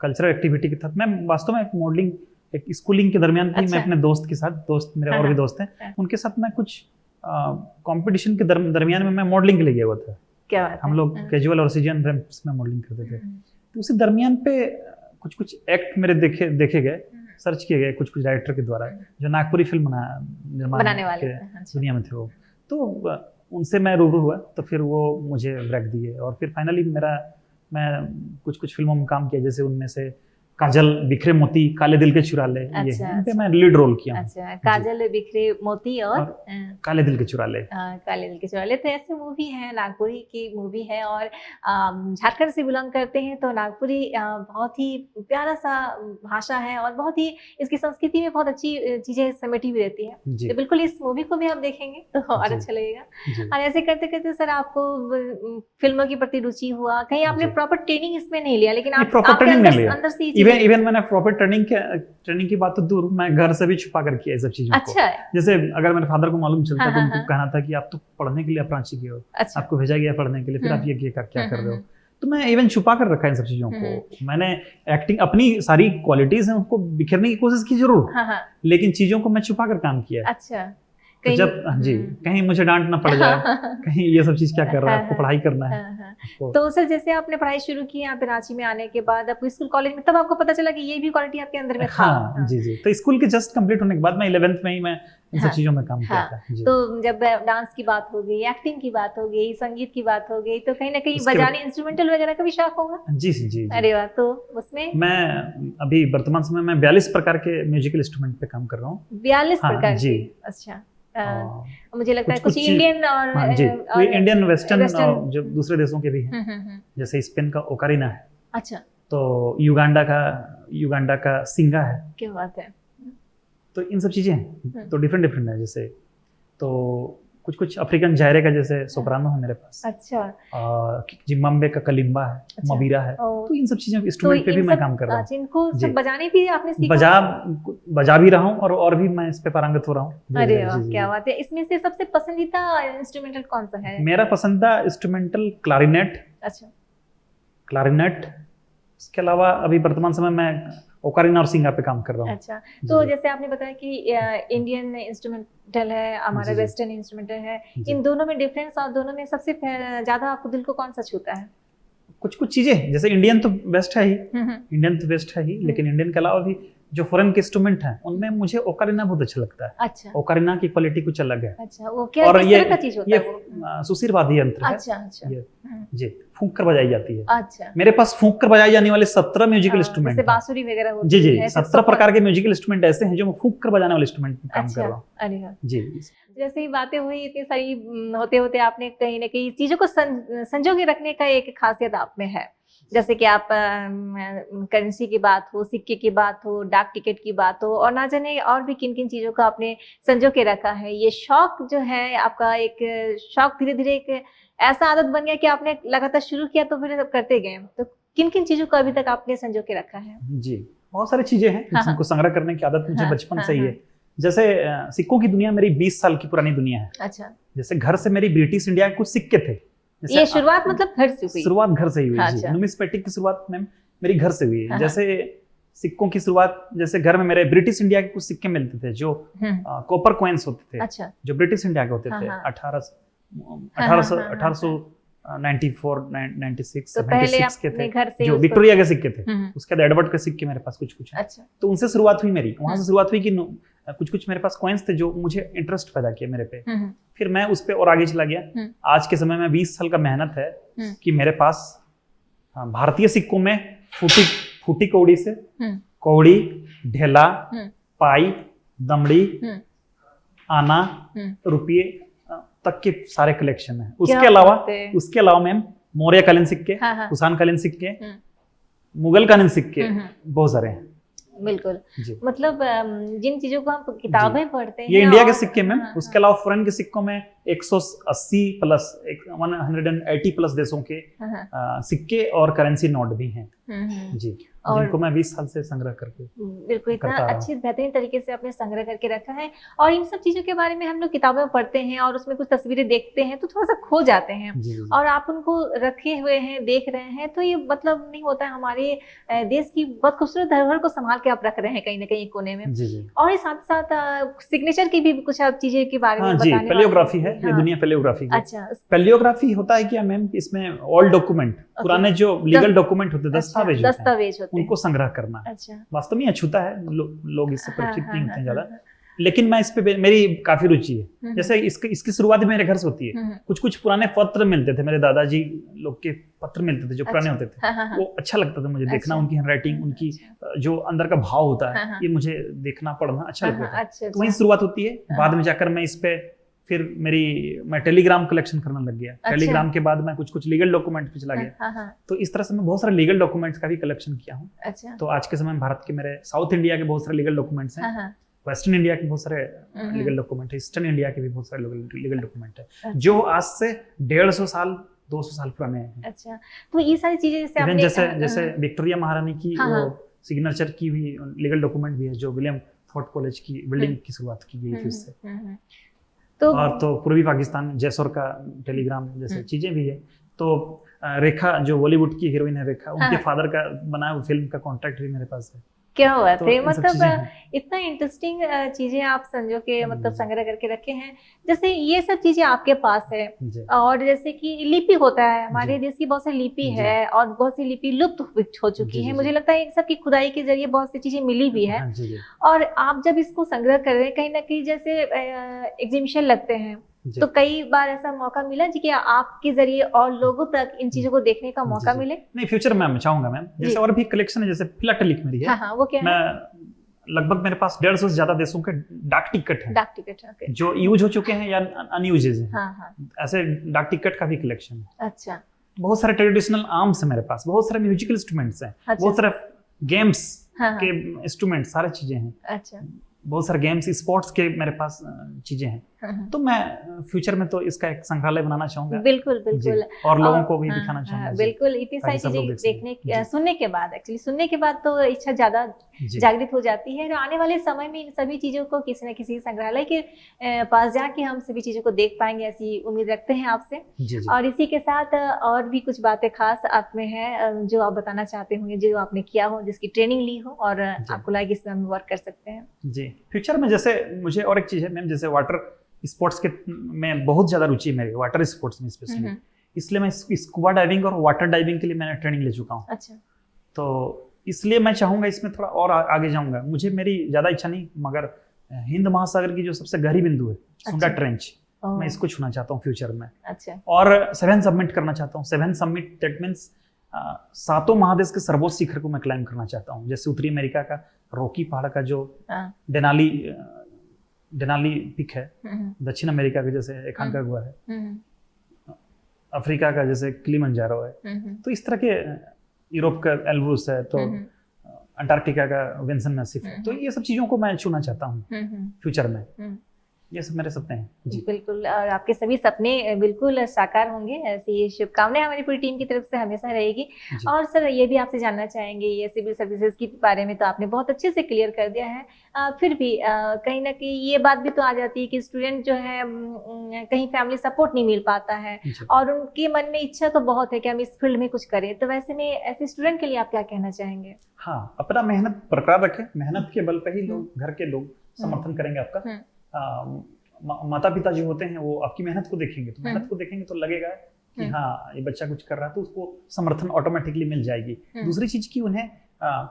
कल्चरल एक्टिविटी के साथ, मैं वास्तव में मॉडलिंग एक स्कूलिंग के दरमियान भी मैं अपने दोस्त के साथ, दोस्त मेरे और भी दोस्त हैं, उनके साथ मैं कुछ कंपटीशन के दरमियान में मैं मॉडलिंग के लिए गया हुआ था। क्या बात है? हम लोग कैजुअल और सीजन रैंप्स में मॉडलिंग करते थे। तो उसी दरमियान पे कुछ एक्ट मेरे देखे गए, सर्च किए गए कुछ डायरेक्टर के द्वारा जो नागपुरी फिल्म निर्माण के दुनिया में थे वो। तो उनसे मैं रूबरू हुआ, तो फिर वो मुझे ब्रेक दिए और फिर फाइनली मैं कुछ फिल्मों में काम किया, जैसे उनमें से काजल, बिखरे मोती, काले दिल के चुरा ले, ये इन पे मैं लीड रोल किया। अच्छा, काजल, बिखरे मोती और काले दिल के चुरा ले। काले दिल के चुरा ले तो ऐसे मूवी है, नागपुरी की मूवी है और झारखंड से बिलोंग करते हैं तो नागपुरी बहुत ही प्यारा सा भाषा है और बहुत ही इसकी संस्कृति में बहुत अच्छी चीजें समेटी हुई रहती है। तो बिल्कुल इस मूवी को भी आप देखेंगे तो और अच्छा लगेगा। और ऐसे करते करते सर आपको फिल्मों के प्रति रुचि हुआ, कहीं आपने प्रॉपर ट्रेनिंग इसमें नहीं लिया, लेकिन आपके अंदर से इवन मैंने प्रॉपर ट्रेनिंग की बात तो दूर, मैं घर से भी छुपा कर किया ये सब चीजों को। जैसे अगर मेरे फादर को मालूम चलता तो उनको कहना था कि आप तो पढ़ने के लिए आप रांची गए हो, आपको भेजा गया पढ़ने के लिए, फिर आप ये क्या कर रहे हो। तो मैं इवन छुपा कर रखा इन सब चीजों को। मैंने एक्टिंग अपनी सारी क्वालिटीज हैं उनको बिखेरने की कोशिश की जरूर, लेकिन चीजों को मैं छुपा कर काम किया। अच्छा, तो जब कहीं मुझे डांट ना पड़ जाए, कहीं ये सब चीज क्या कर रहा है, आपको पढ़ाई करना है। तो सर जैसे आपने पढ़ाई शुरू की यहाँ पे रांची में आने के बाद, आपको स्कूल कॉलेज में, तब आपको पता चला कि ये भी क्वालिटी आपके अंदर में था? हाँ, जी। तो स्कूल के जस्ट कंप्लीट होने के बाद मैं 11th में ही मैं इन सब चीजों में काम किया था। तो जब डांस की बात हो गई, एक्टिंग की बात हो गई, संगीत की बात हो गई, तो कहीं ना कहीं बजाने इंस्ट्रूमेंटल वगैरह का भी शौक होगा? जी। अरे वाह, तो उसमें मैं अभी वर्तमान समय में 42 प्रकार के म्यूजिकल इंस्ट्रूमेंट पे काम कर रहा हूँ। 42 प्रकार के? अच्छा। मुझे लगता है कुछ इंडियन और इंडियन वेस्टर्न जो दूसरे देशों के भी हैं, जैसे स्पेन का ओकारिना है। अच्छा। तो युगांडा का सिंगा है। क्या बात है। तो इन सब चीजें हैं, तो डिफरेंट है। जैसे तो कुछ अफ्रीकन जायरे का जैसे सोप्रानो है मेरे पास। अच्छा। जिम्बाब्वे का कलिम्बा है, मबीरा है। तो इन सब चीजों इंस्ट्रूमेंट पे भी मैं काम कर रहा हूँ। जिनको सब बजाने भी आपने सीखा? बजा भी रहा हूँ और भी मैं इस पे पारंगत हो रहा हूँ। अरे वाह, क्या बात है। इसमें से सबसे पसंदीदा इंस्ट्रूमेंटल कौन सा है? मेरा पसंदीदा इंस्ट्रूमेंटल क्लारिनेट। अच्छा। क्लारिनेट। इसके अलावा अभी वर्तमान समय में ओकारिना और सिंगा पे काम कर रहा हूँ। अच्छा, तो जैसे आपने बताया कि इंडियन इंस्ट्रूमेंटल है, हमारा वेस्टर्न इंस्ट्रूमेंटल है, इन दोनों में डिफरेंस और दोनों में सबसे ज्यादा आपको दिल को कौन सा छूता है? कुछ चीजें, जैसे इंडियन तो बेस्ट है ही, लेकिन इंडियन के अलावा भी जो फॉरेन के इंस्ट्रूमेंट हैं उनमें मुझे ओकारिना बहुत अच्छा लगता है। अच्छा। ओकारिना की क्वालिटी कुछ अलग है। अच्छा, वो क्या और किस तरह का चीज होता है वो? सुशिरवादी यंत्र है। अच्छा। जी, फूंक कर बजाई जाती है। अच्छा। मेरे पास फूंक कर बजाई जाने वाले 17 म्यूजिकल इंस्ट्रूमेंट जैसे बांसुरी वगैरह होती है। जी 17 प्रकार के म्यूजिकल इंस्ट्रूमेंट ऐसे हैं जो मैं फूंक कर बजाने वाले इंस्ट्रूमेंट में काम कर रहा हूँ। अरे जी। जैसे ही बातें हुई इतनी सारी होते होते आपने कहीं ना कहीं चीजों को संजो के रखने का एक खासियत आप में है। जैसे कि आप करेंसी की बात हो, सिक्के की बात हो, डाक टिकट की बात हो, और ना जाने और भी किन किन चीज़ों को आपने संजो के रखा है। ये शौक जो है आपका, एक शौक धीरे धीरे एक ऐसा आदत बन गया कि आपने लगातार शुरू किया तो फिर करते गए। तो किन किन चीज़ों को अभी तक आपने संजो के रखा है? जी, बहुत सारी चीज़ें हैं जिनको संग्रह करने की आदत मुझे बचपन से ही है। जैसे सिक्कों की दुनिया मेरी 20 साल की पुरानी दुनिया है। अच्छा। जैसे घर से मेरी ब्रिटिश इंडिया के कुछ सिक्के थे। ये शुरुआत मतलब घर से हुई? शुरुआत घर से ही हुई। न्यूमिस्मेटिक की शुरुआत में मेरी घर से हुई। जैसे सिक्कों की शुरुआत जैसे घर में मेरे ब्रिटिश इंडिया के कुछ सिक्के मिलते थे जो कॉपर कॉइन्स होते थे, अच्छा, जो ब्रिटिश इंडिया के होते थे। 1894 96 तो पहले 76 के अपने थे, घर से जो उसको- विक्टोरिया के सिक्के थे। उसके बाद एडवर्ड के सिक्के मेरे पास कुछ कुछ हैं। अच्छा, तो उनसे शुरुआत हुई मेरी, वहां से शुरुआत हुई कि कुछ कुछ मेरे पास कॉइन्स थे जो मुझे इंटरेस्ट पैदा किया मेरे पे। फिर मैं उस पे और आगे चला गया। आज के समय में 20 साल का मेहनत है कि मेरे पास भारतीय सिक्कों में फूटी कौड़ी से कौड़ी, ढेला, पाई, दमड़ी, आना, रुपये तक के सारे कलेक्शन है। उसके अलावा मैम मौर्यकालीन सिक्के, कुषाणकालीन सिक्के, मुगलकालीन सिक्के बहुत सारे हैं। बिल्कुल, जी। मतलब जिन चीजों को हम किताबें पढ़ते हैं ये इंडिया के और- सिक्के में, उसके अलावा फॉरेन के सिक्कों में 180 प्लस 180 प्लस देशों के सिक्के और करेंसी नोट भी हैं। जी, और- जिनको मैं 20 साल से संग्रह करके बिल्कुल, इतना करता रहा। अच्छे बेहतरीन तरीके से आपने संग्रह करके रखा है। और इन सब चीजों के बारे में हम लोग किताबें में पढ़ते हैं और उसमें कुछ तस्वीरें देखते हैं तो थोड़ा सा खो जाते हैं। जी, जी, और आप उनको रखे हुए हैं, देख रहे हैं, तो ये मतलब नहीं होता है हमारे देश की बहुत खूबसूरत धरोहर को संभाल के आप रख रहे हैं कहीं ना कहीं एक कोने में। जी, जी। और साथ साथ सिग्नेचर की भी कुछ आप चीजें के बारे में हाँ जी, बताने वाले पैलियोग्राफी है, हैं। ये हाँ। दुनिया पैलियोग्राफी है। अच्छा, पैलियोग्राफी होता है क्या मैम, इसमें ओल्ड डॉक्यूमेंट, पुराने जो लीगल डॉक्यूमेंट होते हैं, दस्तावेज होते हैं, दस्तावेज होते हैं, उनको संग्रह करना। अच्छा, वास्तव में अछूता है, लोग इससे परिचित नहीं होते हैं ज्यादा। हाँ, लेकिन मैं इस पे मेरी काफी रुचि है। जैसे इसकी शुरुआत मेरे घर से होती है। कुछ पुराने पत्र मिलते थे, मेरे दादाजी लोग के पत्र मिलते थे जो पुराने होते थे। वो अच्छा लगता था मुझे देखना, उनकी हैंडराइटिंग, उनकी जो अंदर का भाव होता है, ये मुझे देखना पढ़ना अच्छा लगता था। तो वहीं शुरुआत होती है। बाद में जाकर मैं इस पे फिर मैं टेलीग्राम कलेक्शन करने लग गया। टेलीग्राम के बाद मैं कुछ लीगल डॉक्यूमेंट पे चला गया। तो इस तरह से मैं बहुत सारे लीगल डॉक्यूमेंट्स का भी कलेक्शन किया हूँ। अच्छा, तो आज के समय में भारत के मेरे साउथ इंडिया के बहुत सारे लीगल डॉक्यूमेंट्स हैं, वेस्टर्न इंडिया के बहुत सारे लीगल डॉक्यूमेंट है, ईस्टर्न इंडिया के भी बहुत सारे लीगल डॉक्यूमेंट है, जो आज से 150 साल 200 साल पुराने हैं। अच्छा, तो ये सारी चीजें जैसे आपने जैसे विक्टोरिया महारानी की सिग्नेचर की भी लीगल डॉक्यूमेंट भी है, जो विलियम थॉट कॉलेज की बिल्डिंग की शुरुआत की गई थी उससे। तो पूर्वी पाकिस्तान जैसोर का टेलीग्राम जैसे चीजें भी है। तो रेखा जो बॉलीवुड की हीरोइन है, रेखा, उनके फादर का बनाया हुआ फिल्म का कॉन्ट्रैक्ट भी मेरे पास है। क्या हुआ तो थे, इन सब मतलब चीजें हैं। इतना इंटरेस्टिंग चीजें आप संजो के मतलब संग्रह करके रखे हैं। जैसे ये सब चीजें आपके पास है, जी। और जैसे कि लिपि होता है, हमारे जी। देश की बहुत सी लिपि जी। है और बहुत सी लिपि लुप्त हो चुकी जी, है। जी, मुझे जी। लगता है इन सब की खुदाई के जरिए बहुत सी चीजें मिली भी है। हाँ, जी, जी। और आप जब इसको संग्रह कर रहे हैं, कहीं ना कहीं जैसे एग्जीबिशन लगते हैं, जी। तो कई बार ऐसा मौका मिला जी कि आपके जरिए और लोगों तक इन चीजों को देखने का मौका जी। मिले। नहीं, फ्यूचर में मैं चाहूंगा मैम, जी। जैसे और भी कलेक्शन है, जैसे फिलाटेलिक मेरी है। हाँ हाँ, वो क्या है? मैं लगभग मेरे पास 150 से ज्यादा देशों के डाक टिकट हैं, डाक टिकट, ओके। जो यूज हो चुके हैं या अनयूज हैं। हाँ हाँ, ऐसे डाक टिकट का भी कलेक्शन है। अच्छा बहुत सारे ट्रेडिशनल आर्म्स है मेरे पास, बहुत सारे म्यूजिकल इंस्ट्रूमेंट्स हैं, अच्छा। बहुत सारे गेम्स हाँ हाँ, के इंस्ट्रूमेंट, सारी चीजें हैं। अच्छा, बहुत सारे गेम्स स्पोर्ट्स के मेरे पास चीजें हैं। तो मैं फ्यूचर में तो इसका एक संग्रहालय बनाना चाहूंगा। बिल्कुल जी, बिल्कुल। और लोगों को भी हाँ, दिखाना हाँ, चाहूंगा। जी। बिल्कुल, इतनी सारी ताकि सब लोग चीजें देख सकें। देखने जी। सुनने के बाद, एक्चुअली सुनने के बाद तो इच्छा ज्यादा जी। जागृत हो जाती है। और आने वाले समय में इन सभी चीजों को किसी न किसी संग्रहालय के पास जाके हम सभी चीजों को देख पाएंगे, ऐसी उम्मीद रखते हैं आपसे। जी, जी। और इसी के साथ और भी कुछ बातें खास आप में है जो आप बताना चाहते होंगे, जो आपने किया हो, जिसकी ट्रेनिंग ली हो और आपको लगे इसमें हम वर्क कर सकते हैं। जी, फ्यूचर में जैसे मुझे और एक चीज़ है मैम, जैसे वाटर स्पोर्ट्स के में बहुत ज़्यादा रुचि है मेरी, वाटर स्पोर्ट्स में स्पेशली। इसलिए मैं स्कूबा डाइविंग और वाटर डाइविंग के लिए मैंने ट्रेनिंग ले चुका हूँ। अच्छा, तो इसलिए मैं चाहूँगा इसमें थोड़ा और आगे जाऊँगा। मुझे मेरी ज़्यादा इच्छा नहीं, मगर हिंद महासागर की जो सबसे गहरी बिंदु है, सुंडा ट्रेंच, मैं इसको छूना चाहता हूँ फ्यूचर में। अच्छा, और 7 सबमिट करना चाहता हूँ। 7 सबमिट दैट मीन्स 7 महादेश के सर्वोच्च शिखर को मैं क्लाइम करना चाहता हूँ। जैसे उत्तरी अमेरिका का रॉकी पहाड़ का जो डेनाली पिक है, दक्षिण अमेरिका के जैसे एकांकागुआ है, अफ्रीका का जैसे किलिमंजारो है, तो इस तरह के यूरोप का एल्ब्रूस है, तो अंटार्कटिका का विंसन मैसिफ है। तो ये सब चीज़ों को मैं छूना चाहता हूँ फ्यूचर में। ये सब मेरे सपने हैं जी। बिल्कुल, और आपके सभी सपने बिल्कुल साकार होंगे, ऐसी शुभकामनाएं हमारी पूरी टीम की तरफ से हमेशा रहेगी। जी। और सर ये भी आपसे जानना चाहेंगे, ये सिविल सर्विसेज के बारे में तो आपने बहुत अच्छे से क्लियर कर दिया है, फिर भी कहीं ना कहीं ये बात भी तो आ जाती है कि स्टूडेंट जो है कहीं फैमिली सपोर्ट नहीं मिल पाता है जी। और उनके मन में इच्छा तो बहुत है कि हम इस फील्ड में कुछ करें, तो वैसे में ऐसे स्टूडेंट के लिए आप क्या कहना चाहेंगे? हाँ, अपना मेहनत बरकरार रखें, मेहनत के बल पे ही लोग, घर के लोग समर्थन करेंगे आपका। माता पिता जो होते हैं वो आपकी मेहनत को देखेंगे, तो मेहनत को देखेंगे तो लगेगा कि हाँ ये बच्चा कुछ कर रहा है, तो उसको समर्थन ऑटोमेटिकली मिल जाएगी। दूसरी चीज की उन्हें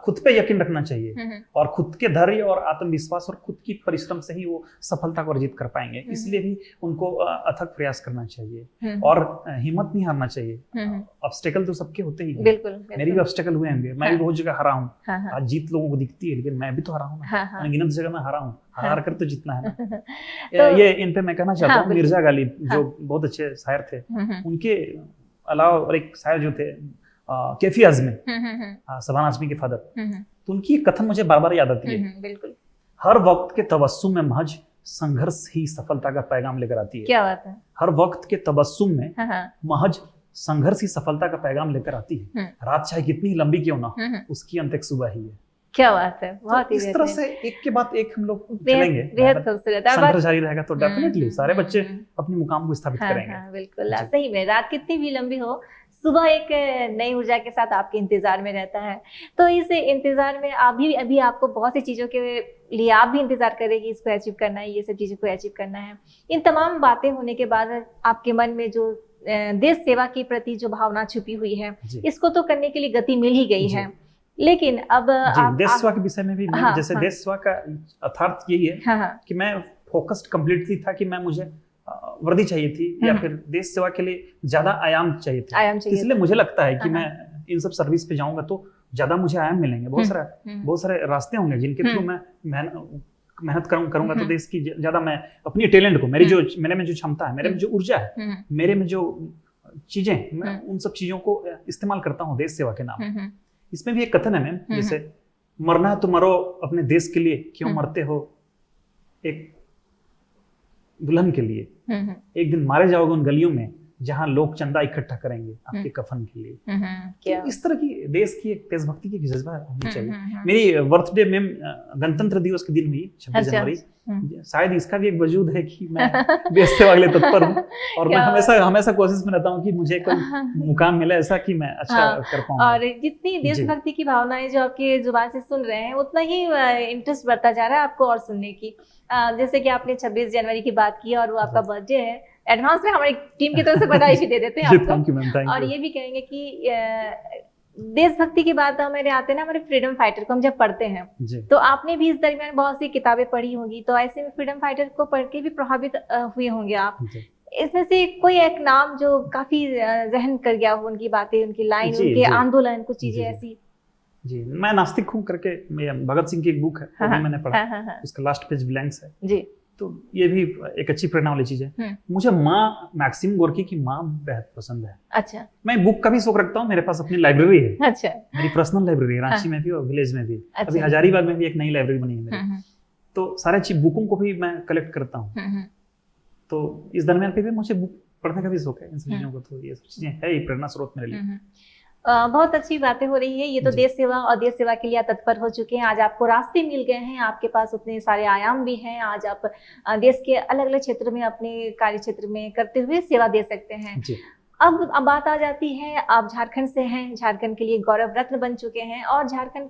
खुद पे यकीन रखना चाहिए और खुद के धैर्य और आत्मविश्वास और खुद की परिश्रम से ही वो सफलता को अर्जित कर पाएंगे। इसलिए भी उनको अथक प्रयास करना चाहिए और हिम्मत नहीं हारना चाहिए। ऑब्स्टेकल तो सबके होते ही हैं, बिल्कुल, मेरी भी ऑब्स्टेकल हुए होंगे, मैं भी बहुत जगह हारा हूँ। आज जीत लोगों को दिखती है लेकिन मैं भी तो हारा हूँ, अनगिनत जगह में हारा हूँ, हार कर तो जीतना है ना। ये इन पे मैं कहना चाहता हूँ, मिर्जा गालिब जो बहुत अच्छे शायर थे, उनके अलावा और एक शायर जो थे कैफी आजमी, शबाना आजमी के फादर, तो उनकी कथन मुझे बार बार याद आती है। बिल्कुल, हर वक्त के तबस्सुम में महज संघर्ष ही सफलता का पैगाम लेकर आती है। क्या बात है। हर वक्त के तबस्सुम में महज संघर्ष ही सफलता का पैगाम लेकर आती है। रात चाहे कितनी लंबी क्यों ना, उसकी अंत एक सुबह ही है। क्या बात है, बहुत ही इस तरह से एक के बाद एक हम लोग चलेंगे, बेहद खूबसूरत संघर्ष जारी रहेगा तो डेफिनेटली सारे बच्चे अपने मुकाम को स्थापित करेंगे। बिल्कुल, सही में रात कितनी भी लंबी हो, सुबह एक नई ऊर्जा के साथ आपके इंतजार में रहता है। तो इस इंतजार में अभी आपको बहुत सी चीजों के लिए आप भी इंतजार करेंगे, इसको अचीव करना है, ये सब चीजों को अचीव करना है। इन तमाम बातें होने के बाद आपके मन में जो देश सेवा के प्रति जो भावना छुपी हुई है, इसको तो करने के लिए गति मिल ही गई है, लेकिन अब देश सेवा के विषय में भी मैं जैसे देश सेवा का अर्थात यही है कि मैं फोकस्ड कंप्लीटली था कि मैं मुझे वर्दी चाहिए थी या फिर देश सेवा के लिए ज्यादा आयाम चाहिए थे। इसलिए मुझे लगता है कि मैं इन सब सर्विस पे जाऊंगा तो ज्यादा मुझे आयाम मिलेंगे, बहुत सारे रास्ते होंगे जिनके थ्रू मैं मेहनत करूंगा तो देश की ज्यादा मैं अपनी टैलेंट को, मेरे में जो क्षमता है, मेरे में जो ऊर्जा है, मेरे में जो चीजें, मैं उन सब चीजों को इस्तेमाल करता हूँ देश सेवा के नाम। इसमें भी एक कथन है मैम, जैसे मरना है तो मरो अपने देश के लिए, क्यों मरते हो एक दुल्हन के लिए। एक दिन मारे जाओगे उन गलियों में जहां लोग चंदा इकट्ठा करेंगे आपके कफन के लिए। तो इस तरह की देश की एक देशभक्ति की जज्बा होनी चाहिए। मेरी बर्थडे में गणतंत्र दिवस के दिन हुई 26 जनवरी, शायद इसका भी एक वजूद है कि मैं देश सेवा के लिए तत्पर हूँ और मैं हमेशा कोशिश में रहता हूँ कि मुझे कोई मुकाम मिले ऐसा कि मैं अच्छा कर पाऊँ। और जितनी देशभक्ति की भावनाएं जो आपके जुबान से सुन रहे हैं, उतना ही इंटरेस्ट बढ़ता जा रहा है आपको और सुनने की। जैसे कि आपने 26 जनवरी की बात की और वो आपका बर्थडे है, एडवांस में हमारी टीम की तरफ से बधाई भी दे देते हैं आपको। और ये भी कहेंगे कि देशभक्ति की बात हमारे आते हैं ना, हमारे फ्रीडम फाइटर को हम जब पढ़ते हैं तो आपने भी इस दरमियान बहुत सी किताबें पढ़ी होंगी, तो ऐसे में फ्रीडम फाइटर को पढ़ के भी प्रभावित हुए होंगे आप। इसमें से कोई एक नाम जो काफी जहन कर गया हो, उनकी बातें, उनकी लाइन, उनके आंदोलन, कुछ चीजें ऐसी? जी, मैं नास्तिक हूँ करके भगत सिंह की एक बुक है, वो भी मैंने पढ़ा, उसका लास्ट पेज ब्लैंक्स है जी। तो ये भी एक अच्छी प्रेरणा वाली चीज है। मुझे माँ मैक्सिम गोर्की की माँ बेहद पसंद है। अच्छा। मैं बुक का भी शौक रखता हूँ, मेरे पास अपनी लाइब्रेरी है। अच्छा। मेरी पर्सनल लाइब्रेरी है, रांची में भी और विलेज में भी। अच्छा। अभी हजारीबाग में भी एक नई लाइब्रेरी बनी है मेरी, तो सारे अच्छी बुकों को भी मैं कलेक्ट करता हूँ। तो इस दरमियान पे भी मुझे बुक पढ़ने का भी शौक है, इन सब चीजों को, तो ये सब चीजें है ही प्रेरणा स्रोत मेरे लिए। बहुत अच्छी बातें हो रही है। ये तो देश सेवा और देश सेवा के लिए तत्पर हो चुके हैं। आज आपको रास्ते मिल गए हैं, आपके पास उतने सारे आयाम भी हैं। आज आप देश के अलग अलग क्षेत्र में अपने कार्य क्षेत्र में करते हुए सेवा दे सकते हैं। अब बात आ जाती है, आप झारखंड से हैं, झारखंड के लिए गौरव रत्न बन चुके हैं और झारखंड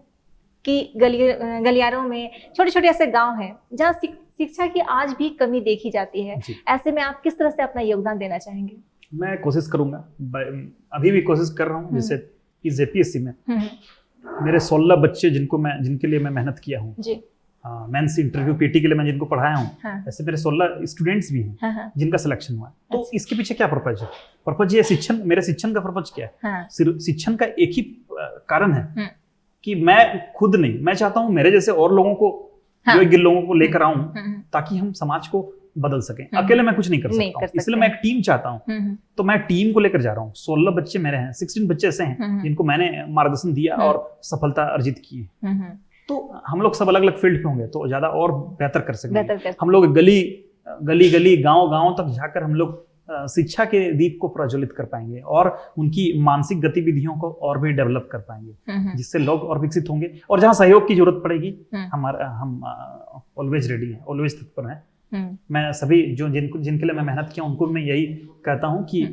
की गलियारों में छोटे छोटे ऐसे गाँव हैं जहाँ शिक्षा की आज भी कमी देखी जाती है। ऐसे में आप किस तरह से अपना योगदान देना चाहेंगे? मैं कोशिश करूंगा, अभी भी कोशिश कर रहा हूँ। जैसे इस APSC में मेरे 16 बच्चे जिनके लिए मैं मेहनत किया हूँ, मेंस इंटरव्यू PT के लिए मैं जिनको पढ़ाया हूँ, ऐसे मेरे 16 स्टूडेंट्स भी हैं जिनका सिलेक्शन हुआ। तो इसके पीछे क्या पर्पज है? पर्पज ये शिक्षण, मेरे शिक्षण का पर्पज क्या है? शिक्षण का एक ही कारण है कि मैं खुद नहीं, मैं चाहता हूँ मेरे जैसे और लोगों को, योग्य लोगों को लेकर आऊं ताकि हम समाज को बदल सकें। अकेले मैं कुछ नहीं कर सकता हूँ, इसलिए मैं एक टीम चाहता हूँ। तो मैं टीम को लेकर जा रहा हूँ। 16 बच्चे मेरे हैं, 16 बच्चे ऐसे हैं जिनको मैंने मार्गदर्शन दिया और सफलता अर्जित की है। तो हम लोग सब अलग अलग फील्ड पे होंगे तो ज्यादा और बेहतर कर सकेंगे। हम लोग गली गली गली गांव गांव तक जाकर हम लोग शिक्षा के दीप को प्रज्वलित कर पाएंगे और उनकी मानसिक गतिविधियों को और भी डेवलप कर पाएंगे, जिससे लोग और विकसित होंगे। और जहाँ सहयोग की जरूरत पड़ेगी हम ऑलवेज रेडी हैं, ऑलवेज तत्पर हैं। मैं सभी जिनके लिए मैं मेहनत किया उनको मैं यही कहता हूँ कि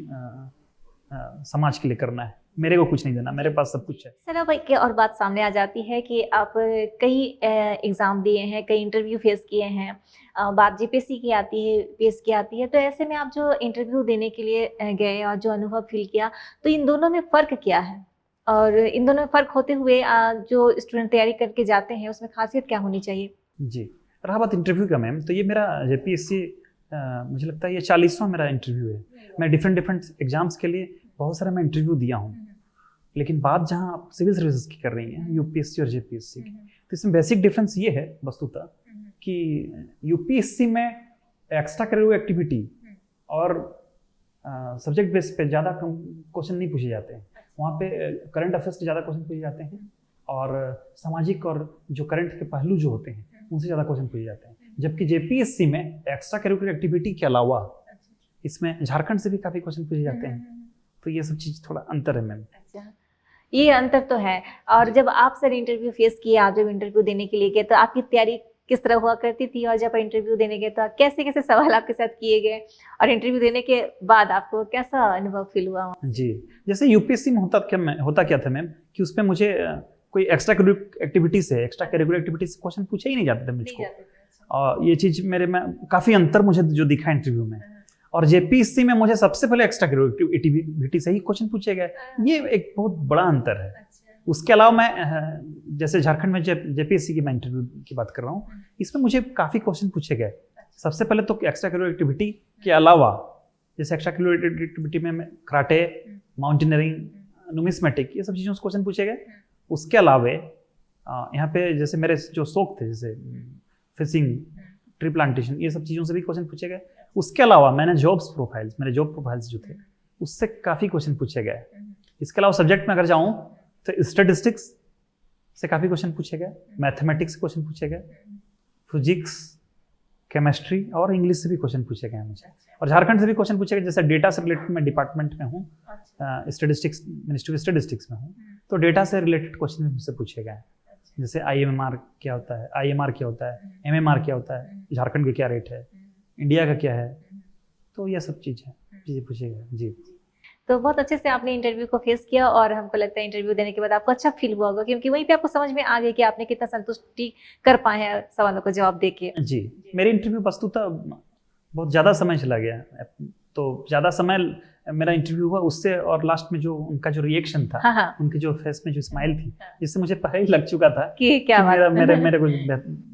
समाज के लिए करना है, मेरे को कुछ नहीं देना, मेरे पास सब कुछ है। सर अब एक और बात सामने आ जाती है कि आप कई एग्जाम दिए हैं, कई इंटरव्यू फेस किए हैं, बात जीपीएससी की आती है, पीएस की आती है, तो ऐसे में आप जो इंटरव्यू देने के लिए गए और जो अनुभव फील किया, तो इन दोनों में फ़र्क क्या है? और इन दोनों में फ़र्क होते हुए जो स्टूडेंट तैयारी करके जाते हैं उसमें खासियत क्या होनी चाहिए? जी, रहा बात इंटरव्यू का मैम, तो ये मेरा जेपीएससी मुझे लगता है ये 40वां मेरा इंटरव्यू है। मैं डिफरेंट एग्जाम्स के लिए बहुत सारे मैं इंटरव्यू दिया हूँ, लेकिन बात जहाँ आप सिविल सर्विसेज की कर रही हैं, यूपीएससी और जेपीएससी की, तो इसमें बेसिक डिफरेंस ये है वस्तुतः कि यूपीएससी में एक्स्ट्रा करिकुलर एक्टिविटी और सब्जेक्ट बेस पे ज़्यादा क्वेश्चन नहीं पूछे जाते हैं। वहाँ पे करंट अफेयर्स के ज़्यादा क्वेश्चन पूछे जाते हैं और सामाजिक और जो करंट के पहलू जो होते हैं उनसे ज़्यादा क्वेश्चन पूछे जाते हैं। जबकि जेपीएससी में एक्स्ट्रा करिकुलर एक्टिविटी के अलावा इसमें झारखंड से भी काफ़ी क्वेश्चन पूछे जाते हैं, तो ये सब चीज़ थोड़ा अंतर है मैम। अच्छा, ये अंतर तो है। और जब आप सर इंटरव्यू फेस किए, आप जब इंटरव्यू देने के लिए गए, तो आपकी तैयारी किस तरह हुआ करती थी? और जब इंटरव्यू देने गए तो कैसे कैसे सवाल आपके साथ किए गए, और इंटरव्यू देने के बाद आपको कैसा अनुभव फील हुआ? जी, जैसे यूपीएससी में होता क्या था मैम कि उसमें मुझे कोई एक्स्ट्रा करिकुलर एक्टिविटी से क्वेश्चन पूछे ही नहीं जाते थे मुझको, और ये चीज़ मेरे में काफ़ी अंतर मुझे जो दिखा इंटरव्यू में। और जेपीएससी में मुझे सबसे पहले एक्स्ट्रा करिकुलर एक्टिविटी से ही क्वेश्चन पूछे गए, ये एक बहुत बड़ा अंतर है। उसके अलावा मैं जैसे झारखंड में जेपीएससी की मैं इंटरव्यू की बात कर रहा हूँ, इसमें मुझे काफ़ी क्वेश्चन पूछे गए। सबसे पहले तो एक्स्ट्रा करिकुलर एक्टिविटी के अलावा, जैसे एक्स्ट्रा करिकुलर एक्टिविटी में कराटे, माउंटेनियरिंग, नुमिस्मेटिक, ये सब चीज़ों से क्वेश्चन पूछे गए। उसके अलावा यहाँ पे जैसे मेरे जो शौक थे, जैसे फिशिंग, ट्री प्लांटेशन, ये सब चीज़ों से भी क्वेश्चन पूछे गए। उसके अलावा मेरे जॉब प्रोफाइल्स जो थे उससे काफ़ी क्वेश्चन पूछे गए। इसके अलावा सब्जेक्ट में अगर जाऊँ तो स्टैटिस्टिक्स से काफ़ी क्वेश्चन पूछे गए, मैथमेटिक्स से क्वेश्चन पूछे गए, फिजिक्स, केमिस्ट्री और इंग्लिश से भी क्वेश्चन पूछे गए मुझे। और झारखंड से भी क्वेश्चन पूछे गए, जैसे डेटा से रिलेटेड मैं डिपार्टमेंट में हूँ, स्टैटिस्टिक्स, मिनिस्ट्री ऑफ स्टैटिस्टिक्स में हूँ, तो डेटा से रिलेटेड क्वेश्चन भी मुझसे पूछे गए। जैसे IMR क्या होता है, IMR क्या होता है, MMR क्या होता है, झारखंड का क्या रेट है, इंडिया का क्या है, तो ये सब चीज़ें पूछे गए। जी, तो बहुत अच्छे से आपने इंटरव्यू को फेस किया, और हमको लगता है इंटरव्यू देने के बाद आपको अच्छा फील हुआ होगा, क्योंकि वहीं पे आपको समझ में आ गया कि आपने कितना संतुष्टि कर पाए हैं सवालों को जवाब देके। जी, मेरी इंटरव्यू वस्तुतः बहुत ज़्यादा समय चला गया, तो ज़्यादा समय मेरा इंटरव्यू हुआ उससे, और लास्ट में जो उनका जो रिएक्शन था, हाँ। उनके जो फेस में जो स्माइल थी, जिससे मुझे पहले ही लग चुका था कि क्या मेरे को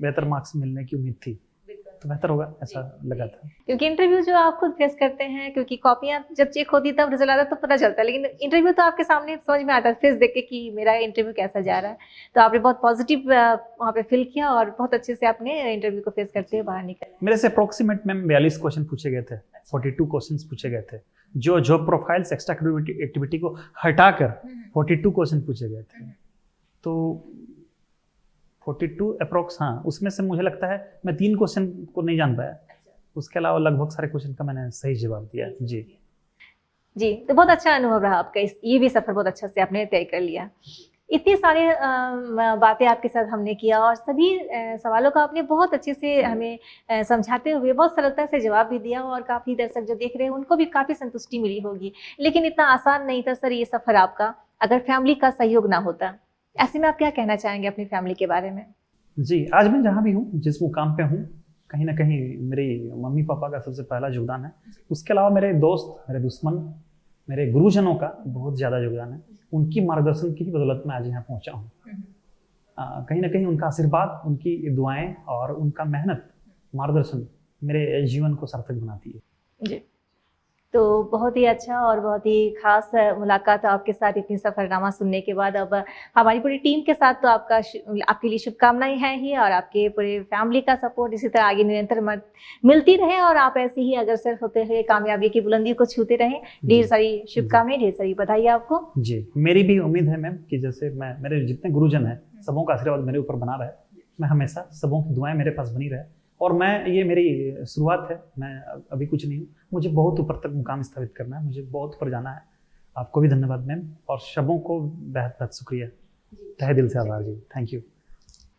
बेहतर मार्क्स मिलने की उम्मीद थी, तो बेहतर होगा ऐसा लगा था। क्योंकि इंटरव्यू जो आप खुद फेस करते हैं, क्योंकि कॉपियां जब चेक होती तब रिजल्ट आता तो पता चलता है, लेकिन इंटरव्यू तो आपके सामने समझ में आता है फेस देख के कि मेरा इंटरव्यू कैसा जा रहा है। तो आपने बहुत पॉजिटिव वहाँ पे फील किया और बहुत अच्छे से आपने इंटरव्यू को फेस करते हुए बाहर निकले। मेरे से अप्रोक्सीमेट में 42 क्वेश्चन पूछे गए थे, 42 क्वेश्चन पूछे गए थे, जो job profiles extra curricular activity को हटाकर 42 क्वेश्चन पूछे गए थे। तो 42 अप्रोक्स, हाँ, उसमें से मुझे लगता है मैं 3 क्वेश्चन को नहीं जान पाया, उसके अलावा लगभग सारे क्वेश्चन का मैंने सही जवाब दिया। जी, तो बहुत अच्छा अनुभव रहा आपका, ये भी सफर बहुत अच्छा से आपने तय कर लिया। इतनी सारी बातें आपके साथ हमने किया, और सभी सवालों का आपने बहुत अच्छे से हमें समझाते हुए बहुत सरलता से जवाब भी दिया, और काफ़ी दर्शक जो देख रहे हैं उनको भी काफ़ी संतुष्टि मिली होगी। लेकिन इतना आसान नहीं था सर ये सफ़र आपका, अगर फैमिली का सहयोग ना होता। ऐसे में आप क्या कहना चाहेंगे अपनी फैमिली के बारे में? जी, आज मैं जहाँ भी हूँ, जिस मुकाम पे हूँ, कहीं ना कहीं मेरी मम्मी पापा का सबसे पहला योगदान है। उसके अलावा मेरे दोस्त, मेरे दुश्मन, मेरे गुरुजनों का बहुत ज़्यादा योगदान है। उनकी मार्गदर्शन की बदौलत मैं आज यहाँ पहुँचा हूँ। कहीं ना कहीं उनका आशीर्वाद, उनकी दुआएं और उनका मेहनत, मार्गदर्शन मेरे जीवन को सार्थक बनाती है। जी, तो बहुत ही अच्छा और बहुत ही खास मुलाकात आपके साथ इतनी सफ़रनामा सुनने के बाद। अब हमारी पूरी टीम के साथ तो आपके लिए शुभकामनाएं हैं ही, और आपके पूरे फैमिली का सपोर्ट इसी तरह आगे निरंतर मिलती रहे, और आप ऐसे ही अग्रसर होते हुए कामयाबी की बुलंदी को छूते रहें। ढेर सारी शुभकामनाएं, ढेर सारी बधाई आपको। जी, मेरी भी उम्मीद है मैम कि जैसे मेरे जितने गुरुजन हैं, सबों का आशीर्वाद मेरे ऊपर बना रहे, मैं हमेशा सबों की दुआएं मेरे पास बनी रहे, और मैं, ये मेरी शुरुआत है, मैं अभी कुछ नहीं हूँ, मुझे बहुत ऊपर तक मुकाम स्थापित करना है, मुझे बहुत ऊपर जाना है। आपको भी धन्यवाद मैम, और सबों को बेहद बेहद शुक्रिया, तहे दिल से आभार जी, थैंक यू।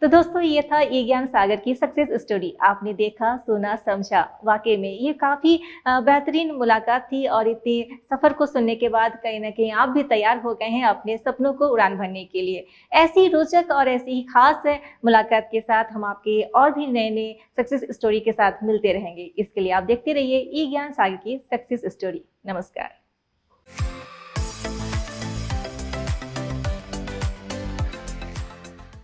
तो दोस्तों ये था ये ज्ञान सागर की सक्सेस स्टोरी। आपने देखा, सुना, समझा। वाकई में ये काफ़ी बेहतरीन मुलाकात थी और इतने सफ़र को सुनने के बाद कहीं ना कहीं आप भी तैयार हो गए हैं अपने सपनों को उड़ान भरने के लिए। ऐसी रोचक और ऐसी ही खास मुलाकात के साथ हम आपके और भी नए नए सक्सेस स्टोरी के साथ मिलते रहेंगे। इसके लिए आप देखते रहिए ये ज्ञान सागर की सक्सेस स्टोरी। नमस्कार।